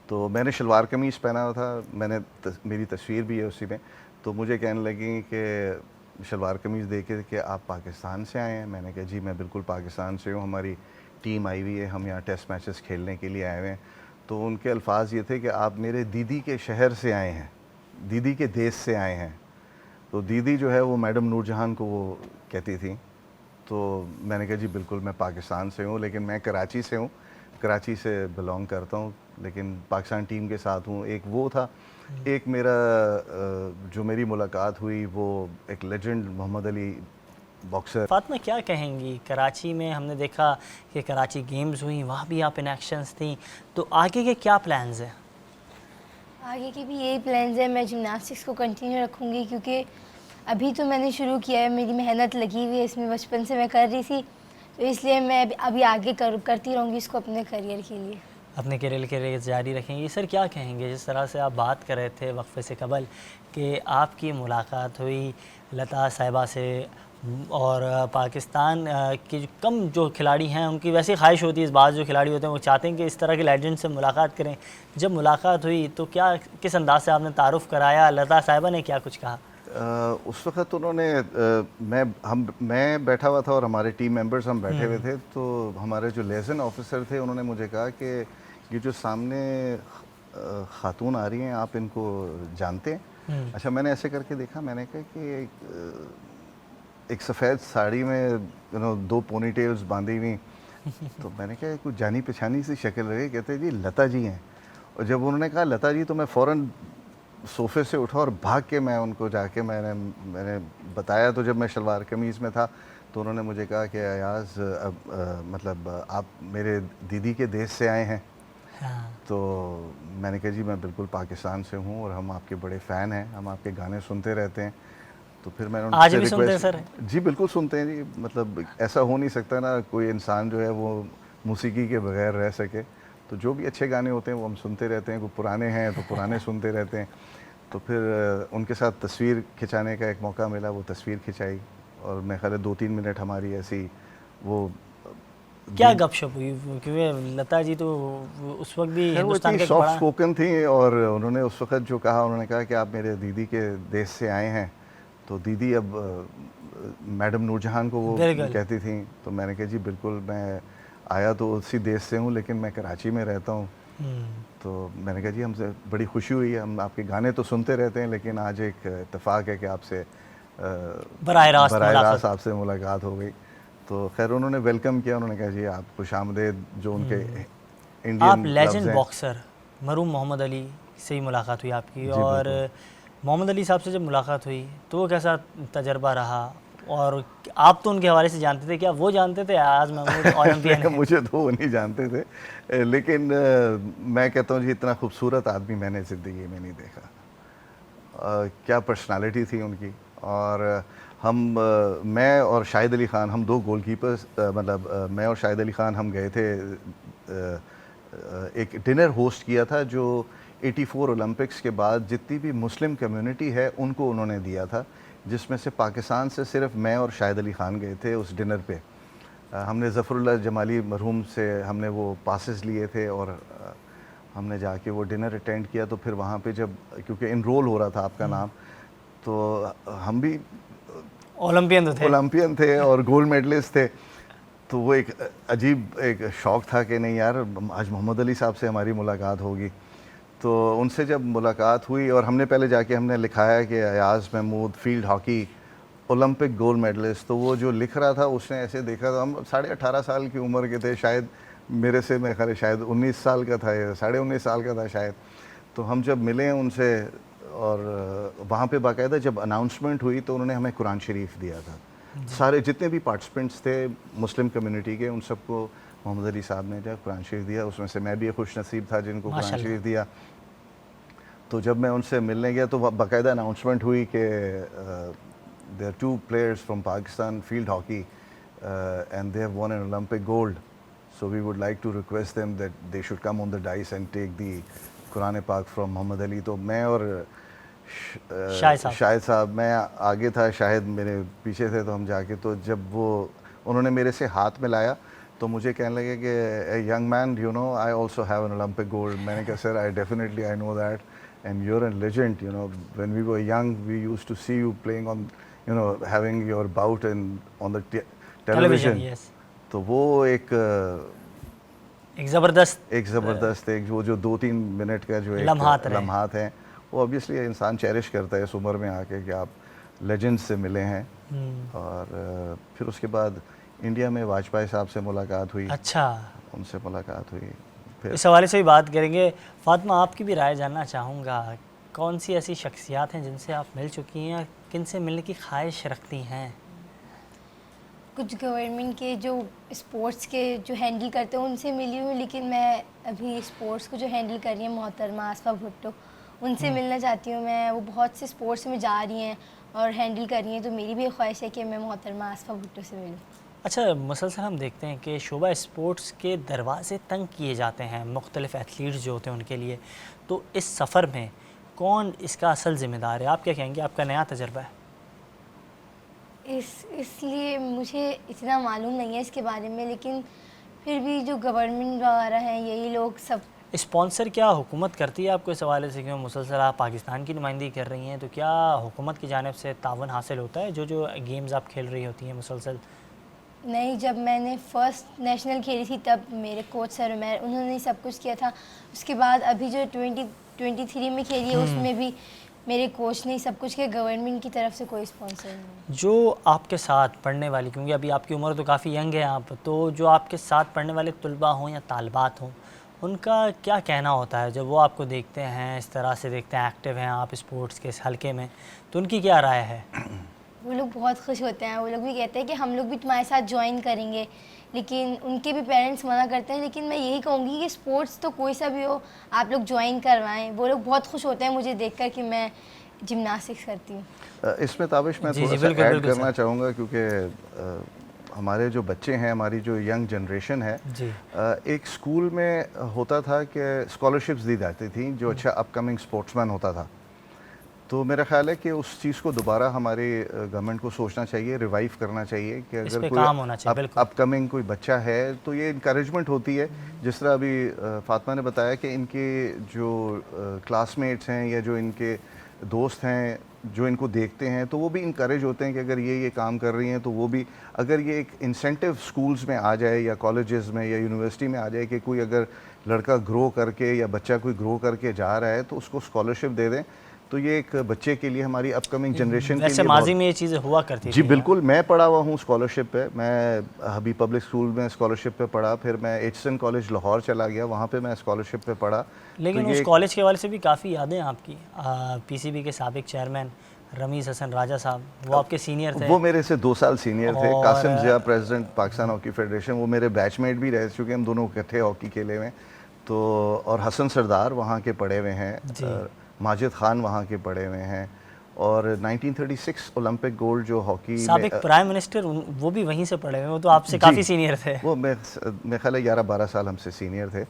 तो मैंने शलवार कमीज़ पहना हुआ था, मेरी तस्वीर भी है उसी में। तो मुझे कहने लगी कि शलवार कमीज़ देख के कि आप पाकिस्तान से आए हैं। मैंने कहा जी मैं बिल्कुल पाकिस्तान से हूँ, हमारी टीम आई हुई है, हम यहाँ टेस्ट मैचेस खेलने के लिए आए हुए हैं। तो उनके अल्फाज ये थे कि आप मेरे दीदी के शहर से आए हैं, दीदी के देश से आए हैं। तो दीदी जो है वो मैडम नूरजहान को वो कहती थी। तो मैंने कहा जी बिल्कुल मैं पाकिस्तान से हूँ, लेकिन मैं कराची से हूँ, कराची से बिलोंग करता हूँ, लेकिन पाकिस्तान टीम के साथ हूँ। एक वो था, एक मेरा जो मेरी मुलाकात हुई वो एक लेजेंड मोहम्मद अली बॉक्सर। फातिमा क्या कहेंगी, कराची में हमने देखा कि कराची गेम्स हुई, वहाँ भी आप इन एक्शंस थी, तो आगे के क्या प्लान्स हैं? आगे के भी यही प्लान्स है, मैं जिम्नास्टिक्स को कंटिन्यू रखूँगी क्योंकि अभी तो मैंने शुरू किया है, मेरी मेहनत लगी हुई है इसमें, बचपन से मैं कर रही थी, तो इसलिए मैं अभी आगे करती रहूँगी इसको अपने करियर के लिए। अपने करियर के लिए जारी रखेंगे। सर क्या कहेंगे, जिस तरह से आप बात कर रहे थे वक्फे से कबल कि आपकी मुलाकात हुई लता साहिबा से, और पाकिस्तान के जो कम जो खिलाड़ी हैं उनकी वैसी ख्वाहिश होती है, इस बात जो खिलाड़ी होते हैं वो चाहते हैं कि इस तरह के लेजेंड से मुलाकात करें। जब मुलाकात हुई तो क्या किस अंदाज से आपने तारुफ़ कराया, लता साहिबा ने क्या कुछ कहा? उस वक़्त उन्होंने मैं बैठा हुआ था और हमारे टीम मेंबर्स हम बैठे हुए थे, तो हमारे जो लेसन ऑफिसर थे उन्होंने मुझे कहा कि ये जो सामने खातून आ रही हैं, आप इनको जानते हैं? अच्छा, मैंने ऐसे करके देखा, मैंने कहा कि एक सफ़ेद साड़ी में दो पोनीटेल्स बांधी हुई, तो मैंने कहा कुछ जानी पहचानी सी शक्ल रही। कहते जी लता जी हैं। और जब उन्होंने कहा लता जी, तो मैं फ़ौरन सोफ़े से उठा और भाग के मैं उनको जाके मैंने बताया। तो जब मैं शलवार कमीज़ में था तो उन्होंने मुझे कहा कि अयाज़ मतलब आप मेरे दीदी के देश से आए हैं? हाँ। तो मैंने कहा जी मैं बिल्कुल पाकिस्तान से हूँ और हम आपके बड़े फ़ैन हैं, हम आपके गाने सुनते रहते हैं। तो फिर मैंने उनसे आज भी सुनते हैं सर? जी बिल्कुल सुनते हैं जी। मतलब ऐसा हो नहीं सकता ना कोई इंसान जो है वो मौसीकी के बगैर रह सके। तो जो भी अच्छे गाने होते हैं वो हम सुनते रहते हैं, कोई पुराने हैं तो पुराने सुनते रहते हैं। तो फिर उनके साथ तस्वीर खिंचाने का एक मौका मिला, वो तस्वीर खिंचाई और मेरे ख्याल है 2-3 मिनट हमारी ऐसी वो क्या गपशप हुई? क्योंकि लता जी तो उस वक्त भी खैर वो हिंदुस्तान इतनी का एक सॉफ्ट बड़ा स्पोकन थी और उन्होंने उस वक़्त जो कहा, उन्होंने कहा कि आप मेरे दीदी के देश से आए हैं। तो दीदी अब मैडम नूरजहान को वो बिल्कुल। कहती थी। तो मैंने कहा जी बिल्कुल, मैं आया तो उसी देश से हूँ लेकिन मैं कराची में रहता हूँ। तो मैंने कहा जी हमसे बड़ी खुशी हुई है, हम आपके गाने तो सुनते रहते हैं लेकिन आज एक इत्तेफाक है कि आपसे बराह रास्त बराह मुलाकात। रास्त आपसे मुलाकात हो गई। तो खैर उन्होंने वेलकम किया, उन्होंने कहा जी आप खुशामदेद, जो उनके आप इंडियन लफ्ज़ लेजेंड हैं। बॉक्सर मरूम मोहम्मद अली से ही मुलाकात हुई आपकी, जी और बिल्कुल। मोहम्मद अली साहब से जब मुलाकात हुई तो वो कैसा तजर्बा रहा? और आप तो उनके हवाले से जानते थे, क्या वो जानते थे आज महमूद ओलंपियन नहीं, है? मुझे तो वो नहीं जानते थे, लेकिन मैं कहता हूँ जी इतना खूबसूरत आदमी मैंने ज़िंदगी में नहीं देखा। क्या पर्सनालिटी थी उनकी। और मैं और शाहिद अली ख़ान, हम दो गोलकीपर्स, मतलब मैं और शाहिद अली ख़ान हम गए थे, एक डिनर होस्ट किया था जो 84 ओलंपिक्स के बाद जितनी भी मुस्लिम कम्युनिटी है उनको उन्होंने दिया था, जिसमें से पाकिस्तान से सिर्फ मैं और शाहिद अली ख़ान गए थे उस डिनर पे। हमने ज़फ़रुल्लाह जमाली मरहूम से हमने वो पासेस लिए थे और हमने जाके वो डिनर अटेंड किया। तो फिर वहाँ पे जब, क्योंकि इनरोल हो रहा था आपका नाम, तो हम भी ओलंपियन तो थे। ओलंपियन थे और गोल्ड मेडलिस्ट थे। तो वो एक अजीब एक शौक़ था कि नहीं यार आज मोहम्मद अली साहब से हमारी मुलाकात होगी। तो उनसे जब मुलाकात हुई और हमने पहले जाके हमने लिखाया कि Ayaz Mahmood field hockey Olympic gold medalist. तो वो जो लिख रहा था उसने ऐसे देखा, तो हम 18.5 साल की उम्र के थे शायद, मेरे से मैं खैर शायद 19 साल का था या 19.5 साल का था शायद। तो हम जब मिले उनसे और वहाँ पे बाकायदा जब अनाउंसमेंट हुई तो उन्होंने हमें कुरान शरीफ दिया था। सारे जितने भी पार्टिसिपेंट्स थे मुस्लिम कम्युनिटी के, उन सबको मोहम्मद अली साहब ने जो कुरान शरीफ दिया, उसमें से मैं भी खुश नसीब था जिनको कुरान माशाल्लाह। शरीफ दिया। तो जब मैं उनसे मिलने गया तो बाकायदा अनाउंसमेंट हुई कि there are 2 players from Pakistan field hockey and they have won an Olympic gold. So we would like to request them that they should come on the dice and take the Quran Pak from Muhammad Ali. तो मैं और शाहिद साहब, मैं आगे था, शाहिद मेरे पीछे थे। तो हम जाके, तो जब वो उन्होंने मेरे से हाथ मिलाया तो मुझे कहने लगे कि young man you know I also have an Olympic gold. मैंने कहा sir I definitely I know that and you're a legend, you know, when we were young we used to see you playing on, you know, having your bout on the television. yes. तो वो एक एक ज़बरदस्त एक वो जो 2-3 मिनट का जो एक लम्हात है, वो ऑब्वियसली इंसान चेरिश करता है इस उम्र में आके कि आप लेजेंड से मिले हैं। और फिर उसके बाद इंडिया में वाजपेयी साहब से मुलाकात हुई। अच्छा, उनसे मुलाकात हुई। इस हवाले से भी बात करेंगे। फातिमा, आपकी भी राय जानना चाहूँगा, कौन सी ऐसी शख्सियात हैं जिनसे आप मिल चुकी हैं, किन से मिलने की ख्वाहिश रखती हैं? कुछ गवर्नमेंट के जो स्पोर्ट्स के जो हैंडल करते हैं उनसे मिली हूँ, लेकिन मैं अभी स्पोर्ट्स को जो हैंडल कर रही हैं मोहतरमा आसफा भुट्टो, उनसे मिलना चाहती हूँ मैं। वो बहुत से स्पोर्ट्स में जा रही हैं और हैंडल कर रही हैं, तो मेरी भी ख्वाहिश है कि मैं मोहतरमा आसफा भुट्टो से मिलूँ। अच्छा, मुसलसल हम देखते हैं कि शोबा स्पोर्ट्स के दरवाज़े तंग किए जाते हैं मुख्तलिफ़ एथलीट्स जो होते हैं उनके लिए, तो इस सफ़र में कौन इसका असल ज़िम्मेदार है? आप क्या कहेंगे, आपका नया तजर्बा है? इसलिए मुझे इतना मालूम नहीं है इसके बारे में, लेकिन फिर भी जो गवर्नमेंट वगैरह हैं यही लोग सब। स्पॉन्सर क्या हुकूमत करती है आपको इस हवाले से, क्यों मुसलसल आप पाकिस्तान की नुमाइंदगी कर रही हैं, तो क्या हुकूमत की जानिब से तावन हासिल होता है जो जो गेम्स आप खेल रही होती हैं मुसलसल? नहीं, जब मैंने फर्स्ट नेशनल खेली थी तब मेरे कोच सर उमैर उन्होंने सब कुछ किया था। उसके बाद अभी जो 2023 में खेली है उसमें भी मेरे कोच ने सब कुछ किया, गवर्नमेंट की तरफ से कोई स्पॉन्सर नहीं। जो आपके साथ पढ़ने वाली, क्योंकि अभी आपकी उम्र तो काफ़ी यंग है आप, तो जो आपके साथ पढ़ने वाले तलबा हों या तालबात हों, उनका क्या कहना होता है जब वो आपको देखते हैं, इस तरह से देखते हैं एक्टिव हैं आप स्पोर्ट्स के इस हल्के में, तो उनकी क्या राय है? वो लोग बहुत खुश होते हैं, वो लोग भी कहते हैं कि हम लोग भी तुम्हारे साथ ज्वाइन करेंगे, लेकिन उनके भी पेरेंट्स मना करते हैं। लेकिन मैं यही कहूँगी कि स्पोर्ट्स तो कोई सा भी हो, आप लोग ज्वाइन करवाएं। वो लोग बहुत खुश होते हैं मुझे देखकर कि मैं जिम्नास्टिक्स करती हूँ। इसमें ताबिश मैं जी, थोड़ा जी, सा बिल्कुल, ऐड बिल्कुल करना सर। चाहूँगा, क्योंकि हमारे जो बच्चे हैं, हमारी जो यंग जनरेशन है, जी। एक स्कूल में होता था कि स्कॉलरशिप्स दी जाती थी जो अच्छा अपकमिंग स्पोर्ट्समैन होता था। तो मेरा ख्याल है कि उस चीज़ को दोबारा हमारे गवर्नमेंट को सोचना चाहिए, रिवाइव करना चाहिए कि इस अगर पे कोई काम होना चाहिए, बिल्कुल। अपकमिंग कोई बच्चा है तो ये इनकरेजमेंट होती है। जिस तरह अभी फातिमा ने बताया कि इनके जो क्लासमेट्स हैं या जो इनके दोस्त हैं जो इनको देखते हैं, तो वो भी इनकरेज होते हैं कि अगर ये काम कर रही हैं तो वो भी, अगर ये एक इंसेंटिव स्कूल्स में आ जाए या कॉलेजेस में या यूनिवर्सिटी में आ जाए कि कोई अगर लड़का ग्रो करके या बच्चा कोई ग्रो करके जा रहा है तो उसको स्कॉलरशिप दे दें, तो ये एक बच्चे के लिए, हमारी अपकमिंग जनरेशन के वैसे लिए माजी में ये चीज़ें हुआ करती जी थी। बिल्कुल। मैं पढ़ा हुआ हूँ स्कॉलरशिप पे, मैं अभी पब्लिक स्कूल में स्कॉलरशिप पे पढ़ा, फिर मैं एचसन कॉलेज लाहौर चला गया, वहाँ पे मैं स्कॉलरशिप पे पढ़ा। लेकिन तो उस ये कॉलेज के हवाले से भी काफ़ी यादें हैं आपकी। पीसीबी के साबिक चेयरमैन रमीज़ हसन राजा साहब, वो आपके सीनियर थे। वो मेरे से 2 साल सीनियर थे। और Qasim Zia, president Pakistan hockey federation, वो मेरे बैचमेट भी रह चुके हैं, हम दोनों इकट्ठे हॉकी खेले हुए हैं। तो और हसन सरदार वहाँ के पढ़े हुए हैं, माजिद खान वहाँ के पढ़े हुए हैं, और 1936 ओलंपिक गोल्ड जो हॉकी में साबिक प्राइम मिनिस्टर वो भी वहीं से पढ़े हुए, वो तो आपसे काफ़ी सीनियर थे। वो मैं ख्याल है 11-12 साल हमसे सीनियर थे।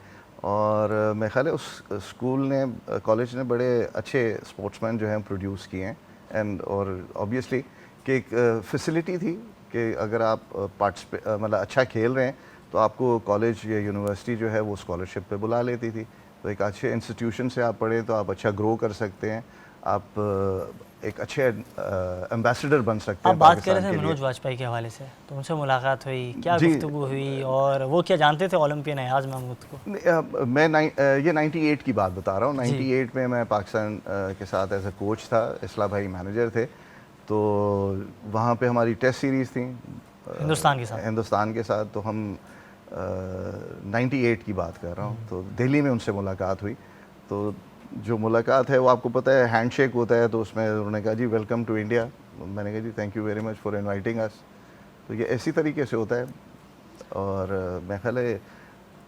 और मैं ख्याल है उस स्कूल ने, कॉलेज ने बड़े अच्छे स्पोर्ट्समैन जो हैं प्रोड्यूस किए हैं। एंड और ऑब्वियसली कि एक फैसिलिटी थी कि अगर आप मतलब अच्छा खेल रहे हैं तो आपको कॉलेज या यूनिवर्सिटी जो है वो स्कॉलरशिप पे बुला लेती थी। तो एक अच्छे इंस्टीट्यूशन से आप पढ़े तो आप अच्छा ग्रो कर सकते हैं, आप एक अच्छे एम्बेसडर बन सकते हैं। आप बात कर रहे थे पाकिस्तान के मनोज लिए। वाजपेयी के हवाले से, तो उनसे मुलाकात हुई, क्या जी। गुफ्तगू हुई, और वो क्या जानते थे ओलंपियन अयाज महमूद को? ये 98 की बात बता रहा हूँ। जी। 98 में मैं पाकिस्तान के साथ एज ए कोच था, इस्ला भाई मैनेजर थे। तो वहाँ पे हमारी टेस्ट सीरीज़ थी हिंदुस्तान के साथ। तो हम 98 की बात कर रहा हूँ, तो दिल्ली में उनसे मुलाकात हुई। तो जो मुलाकात है वो आपको पता है हैंडशेक होता है, तो उसमें उन्होंने कहा जी वेलकम टू इंडिया। मैंने कहा जी thank you very much for inviting us. तो ये इसी तरीके से होता है। और मैं ख्याल है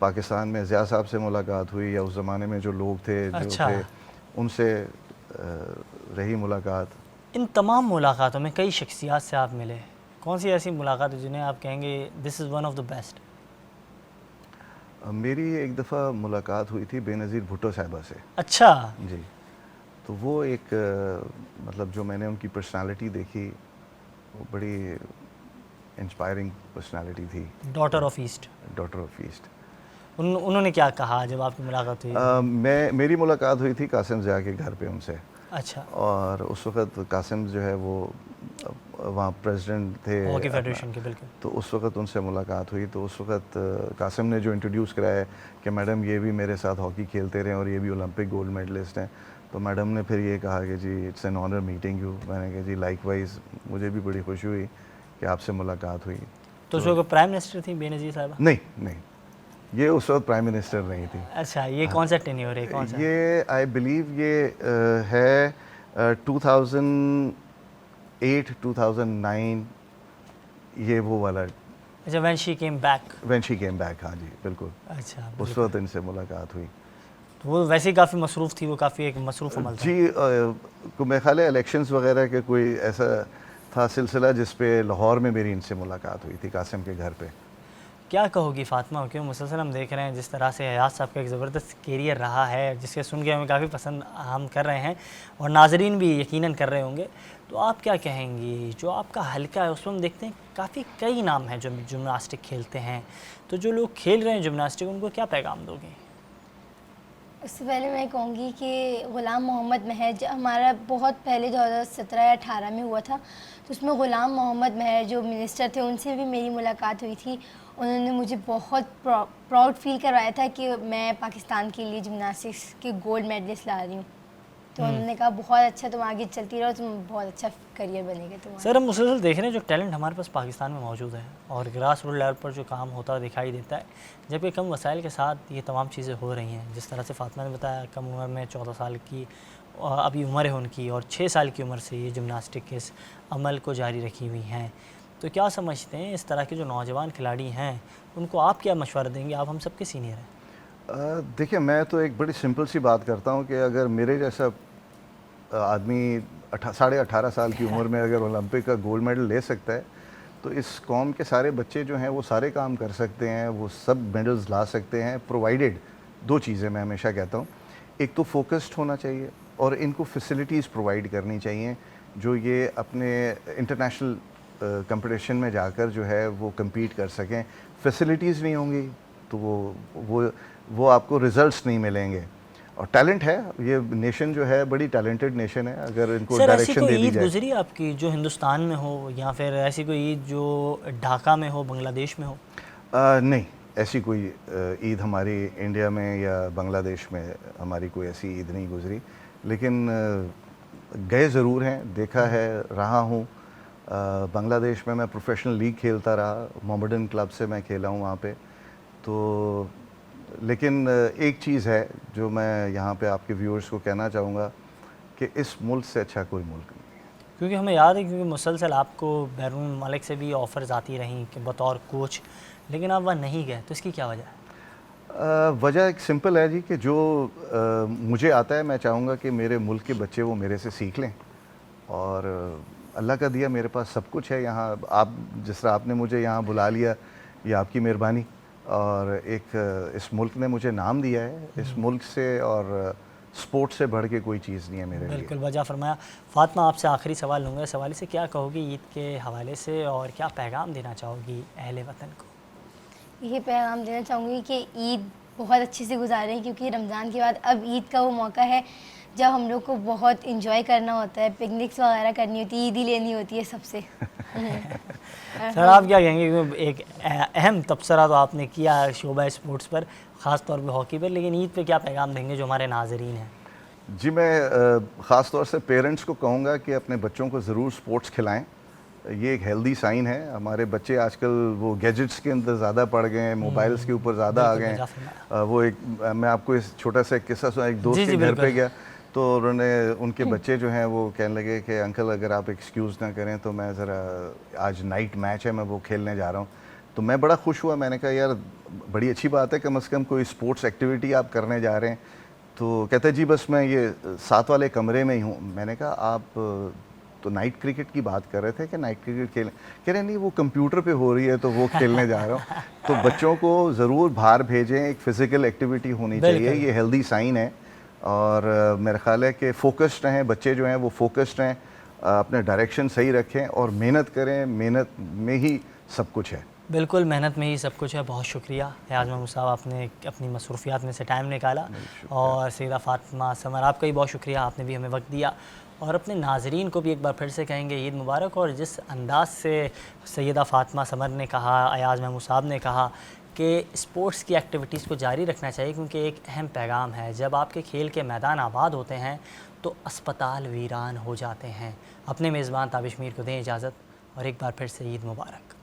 पाकिस्तान में ज़िया साहब से मुलाकात हुई, या उस ज़माने में जो लोग थे जो थे उनसे रही मुलाकात। इन तमाम मुलाकातों में कई शख्सियात से आप मिले, कौन सी ऐसी मुलाकात है जिन्हें आप कहेंगे this is one of the best? मेरी एक दफ़ा मुलाकात हुई थी बेनज़ीर भुट्टो साहिबा से। अच्छा जी। तो वो एक मतलब जो मैंने उनकी पर्सनालिटी देखी, वो बड़ी इंस्पायरिंग पर्सनालिटी थी। Daughter of east. Daughter of east. उन्होंने क्या कहा जब आपकी मुलाकात हुई? मेरी मुलाकात हुई थी कासिम ज़िया के घर पे उनसे। अच्छा। और उस वक़्त कासिम जो है वो वहाँ प्रेसिडेंट थे हॉकी फेडरेशन के, बिल्कुल। तो उस वक़्त उनसे मुलाकात हुई। तो उस वक़्त कासिम ने जो इंट्रोड्यूस कराया कि मैडम ये भी मेरे साथ हॉकी खेलते रहे और ये भी ओलंपिक गोल्ड मेडलिस्ट हैं। तो मैडम ने फिर ये कहा कि जी it's an honour meeting you. मैंने कहा जी लाइकवाइज, मुझे भी बड़ी खुशी हुई कि आपसे मुलाकात हुई। तो उस वक्त प्राइम मिनिस्टर थी बेनज़ीर साहिबा? नहीं, ये उस वक्त प्राइम मिनिस्टर नहीं थी। अच्छा, ये कौन सा टेन्योर है, कौन सा? ये आई बिलीव ये है 2008-2009, ये वो वाला। अच्छा, व्हेन शी केम बैक। हाँ जी बिल्कुल। अच्छा, उस वक्त इनसे मुलाकात हुई। तो वो वैसे ही काफ़ी मसरूफ़ थी, वो काफ़ी एक मसरूफ़ अमल था। जी मेरे ख्याल है इलेक्शंस वगैरह के कोई ऐसा था सिलसिला जिस पे लाहौर में मेरी इनसे मुलाकात हुई थी कासिम के घर पे। क्या कहोगी फातिमा, क्यों मुसलसल हम देख रहे हैं जिस तरह से अयाज साहब का एक ज़बरदस्त कैरियर रहा है, जिसके सुन के हमें काफ़ी पसंद हम कर रहे हैं और नाजरीन भी यकीनन कर रहे होंगे, तो आप क्या कहेंगी? जो आपका हल्का है उसमें हम देखते हैं काफ़ी कई नाम हैं जो जिम्नास्टिक खेलते हैं, तो जो लोग खेल रहे हैं जिम्नास्टिक उनको क्या पैगाम दोगे? उससे पहले मैं कहूँगी कि ग़ुलाम मोहम्मद महर हमारा बहुत पहले 2017 या 18 में हुआ था, तो उसमें ग़ुलाम मोहम्मद महर जो मिनिस्टर थे उनसे भी मेरी मुलाकात हुई थी। उन्होंने मुझे बहुत प्राउड फील करवाया था कि मैं पाकिस्तान के लिए जिम्नास्टिक्स के गोल्ड मेडलिस्ट ला रही हूँ। तो उन्होंने कहा बहुत अच्छा, तुम आगे चलती रहो, तुम बहुत अच्छा करियर बनेगा तुम्हारा। सर हम मुसलसल देख रहे हैं जो टैलेंट हमारे पास पाकिस्तान में मौजूद है और ग्रास रूट लेवल पर जो काम होता हुआ दिखाई देता है, जबकि कम वसाइल के साथ ये तमाम चीज़ें हो रही हैं। जिस तरह से फातिमा ने बताया, कम उम्र में 14 साल की अभी उम्र है उनकी और 6 साल की उम्र से ये जिम्नास्टिक के इस अमल को जारी रखी हुई हैं। तो क्या समझते हैं इस तरह के जो नौजवान खिलाड़ी हैं उनको आप क्या मशवरा देंगे? आप हम सबके सीनियर हैं। देखिए, मैं तो एक बड़ी सिंपल सी बात करता हूँ कि अगर मेरे जैसा आदमी 18.5 साल की उम्र में अगर ओलंपिक का गोल्ड मेडल ले सकता है, तो इस कौम के सारे बच्चे जो हैं वो सारे काम कर सकते हैं, वो सब मेडल्स ला सकते हैं, प्रोवाइडेड 2 चीज़ें मैं हमेशा कहता हूँ। एक तो फोकस्ड होना चाहिए और इनको फैसिलिटीज़ प्रोवाइड करनी चाहिए जो ये अपने इंटरनेशनल कंपटीशन में जाकर जो है वो compete कर सकें। फैसिलिटीज़ नहीं होंगी तो वो आपको रिजल्ट्स नहीं मिलेंगे। और टैलेंट है, ये नेशन जो है बड़ी टैलेंटेड नेशन है, अगर इनको सर ऐसी डायरेक्शन कोई दे दी ईद जाए। गुजरी आपकी जो हिंदुस्तान में हो, या फिर ऐसी कोई ईद जो ढाका में हो, बांग्लादेश में हो? नहीं, ऐसी कोई ईद हमारी इंडिया में या बांग्लादेश में हमारी कोई ऐसी ईद नहीं गुजरी, लेकिन गए ज़रूर हैं, देखा है, रहा हूँ। बांग्लादेश में मैं प्रोफेशनल लीग खेलता रहा, मोहम्मडन क्लब से मैं खेला हूँ वहाँ पे। तो लेकिन एक चीज़ है जो मैं यहाँ पे आपके व्यूअर्स को कहना चाहूँगा कि इस मुल्क से अच्छा कोई मुल्क नहीं है। क्योंकि हमें याद है, क्योंकि मुसलसल आपको बैरून मलिक से भी ऑफ़र्स आती रहीं कि बतौर कोच, लेकिन आप वहाँ नहीं गए, तो इसकी क्या वजह है? वजह एक सिंपल है जी कि जो मुझे आता है, मैं चाहूँगा कि मेरे मुल्क के बच्चे वो मेरे से सीख लें। और अल्लाह का दिया मेरे पास सब कुछ है यहाँ। आप जिस तरह आपने मुझे यहाँ बुला लिया, ये आपकी मेहरबानी। और एक इस मुल्क ने मुझे नाम दिया है, इस मुल्क से और स्पोर्ट से बढ़ के कोई चीज़ नहीं है मेरे लिए। बिल्कुल वजह फरमाया। फातिमा, आपसे आखिरी सवाल लूँगा, इस हवाले से क्या कहोगी ईद के हवाले से और क्या पैगाम देना चाहोगी अहले वतन को? ये पैगाम देना चाहूँगी कि ईद बहुत अच्छे से गुजारें, क्योंकि रमज़ान के बाद अब ईद का वो मौका है जब हम लोग को बहुत इंजॉय करना होता है, पिकनिक्स वगैरह करनी होती है, ईद ही लेनी होती है सबसे। सर आप क्या कहेंगे? क्योंकि एक अहम तबसरा तो आपने किया शोबा स्पोर्ट्स पर, ख़ास तौर पे हॉकी पर, लेकिन ईद पे क्या पैगाम देंगे जो हमारे नाज़रीन हैं? जी, मैं ख़ास तौर से पेरेंट्स को कहूँगा कि अपने बच्चों को ज़रूर स्पोर्ट्स खिलाएं। ये एक हेल्दी साइन है। हमारे बच्चे आजकल वो गैजेट्स के अंदर ज़्यादा पड़ गए हैं, मोबाइल्स के ऊपर ज़्यादा आ गए हैं। वो एक मैं आपको इस छोटा सा एक किस्सा सुना। एक दोस्त के घर पे गया तो उनके बच्चे जो हैं वो कहने लगे कि अंकल अगर आप एक्सक्यूज़ ना करें तो मैं ज़रा, आज नाइट मैच है, मैं वो खेलने जा रहा हूँ। तो मैं बड़ा खुश हुआ, मैंने कहा यार बड़ी अच्छी बात है, कम से कम कोई स्पोर्ट्स एक्टिविटी आप करने जा रहे हैं। तो कहते जी बस मैं ये 7 वाले कमरे में ही हूँ। मैंने कहा आप तो नाइट क्रिकेट की बात कर रहे थे कि नाइट क्रिकेट खेलें? कह रहे नहीं, वो कंप्यूटर पे हो रही है तो वो खेलने जा रहा हूँ। तो बच्चों को ज़रूर बाहर भेजें, एक फ़िज़िकल एक्टिविटी होनी चाहिए, ये हेल्दी साइन है। और मेरा ख़्याल है कि फ़ोकस्ड रहें बच्चे जो हैं, वो फ़ोकस्ड रहें, अपने डायरेक्शन सही रखें और मेहनत करें, मेहनत में ही सब कुछ है। बिल्कुल, मेहनत में ही सब कुछ है। बहुत शुक्रिया एयाज़ महमूद साहब, आपने अपनी मसरूफ़ियात में से टाइम निकाला। और सैयदा फातिमा समर, आपका भी बहुत शुक्रिया, आपने भी हमें वक्त दिया। और अपने नाज़रीन को भी एक बार फिर से कहेंगे ईद मुबारक। और जिस अंदाज़ से सैयदा फातिमा समर ने कहा, एयाज़ महमूद साहब ने कहा कि स्पोर्ट्स की एक्टिविटीज़ को जारी रखना चाहिए, क्योंकि एक अहम पैगाम है, जब आपके खेल के मैदान आबाद होते हैं तो अस्पताल वीरान हो जाते हैं। अपने मेज़बान ताबिश मीर को दें इजाज़त, और एक बार फिर से ईद मुबारक।